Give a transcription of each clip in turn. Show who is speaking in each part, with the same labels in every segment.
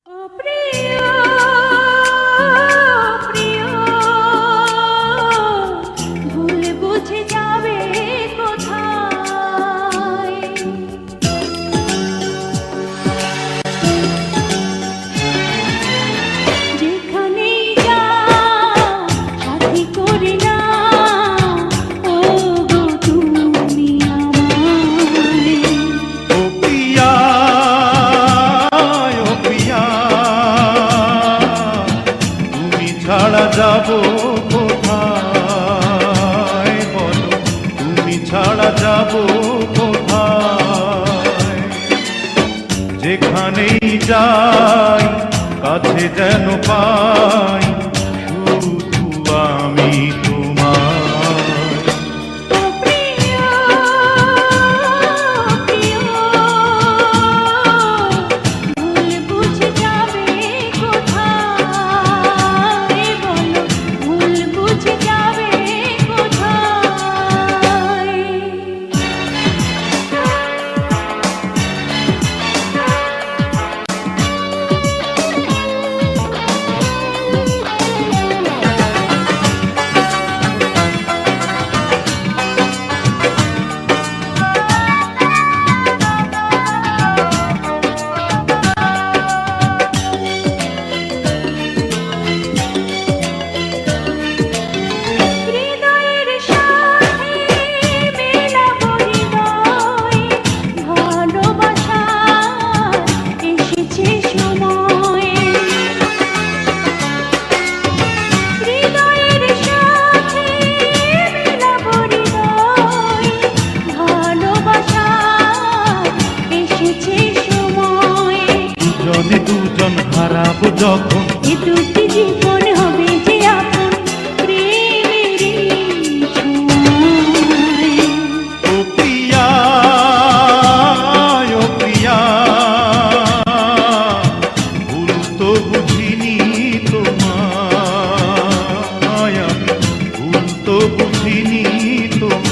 Speaker 1: ও প্রিয় প্রিয়, ভুল বুঝে যাবে কোথায়? যেখানেই যাও সাথী করে নাও, ও গো তুমি আমায়।
Speaker 2: ও প্রিয়া, ও প্রিয়া, তুমি ছাড়া যাব কোথায়? বলো তুমি ছাড়া যাব কোথায়? যেখানেই যাই কাছে যেন পাই শুধু আমি তোমায়।
Speaker 1: ও প্রিয় প্রিয়, ভুল বুঝে যাবে কোথায়? বলো ভুল বুঝে যাবে কোথায়? হৃদয়ের সাথে মেলাবো হৃদয়, ভালোবাসার এসেছে সময়। হৃদয়ের সাথে মেলাবো হৃদয়, ভালোবাসার এসেছে সময়।
Speaker 2: দুজনে দুজন হারাবো যখন,
Speaker 1: এ দুটি জীবন হবে যে আপন, প্রেমেরই ছোঁয়ায়।
Speaker 2: ও প্রিয়া, ও প্রিয়া, ভুল তো বুঝিনি তোমায়, আমি ভুল তো বুঝিনি তোমায়।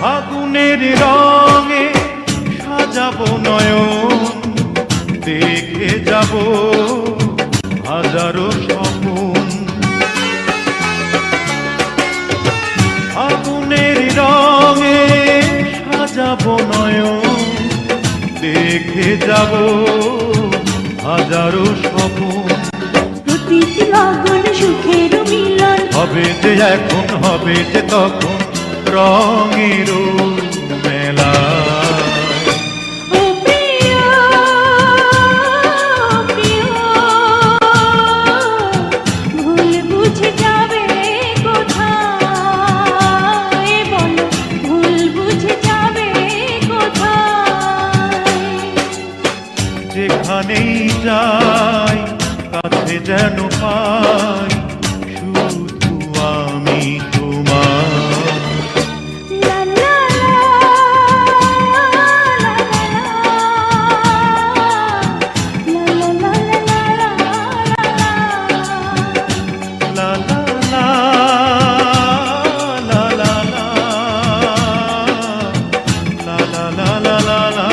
Speaker 2: ফাগুনের রঙে সাজাবো নয়ন, দেখে যাব হাজারো স্বপন। ফাগুনের রঙে সাজাবো নয়ন, দেখে যাব হাজারো স্বপন।
Speaker 1: প্রতিটি লগন সুখের মিলন,
Speaker 2: হবে যে এখন, হবে যে তখন, রঙের মেলা।
Speaker 1: ও প্রিয় প্রিয়, ভুল বুঝে যাবে কোথায়? বলো ভুল বুঝে যাবে কোথায়?
Speaker 2: যেখানেই যাই কাছে যেন পাই শুধু আমি তোমার।
Speaker 1: লা লা লা লা লা লা লা লা লা লা।
Speaker 2: লা লা লা লা লা লা লা লা লা লা লা লা লা।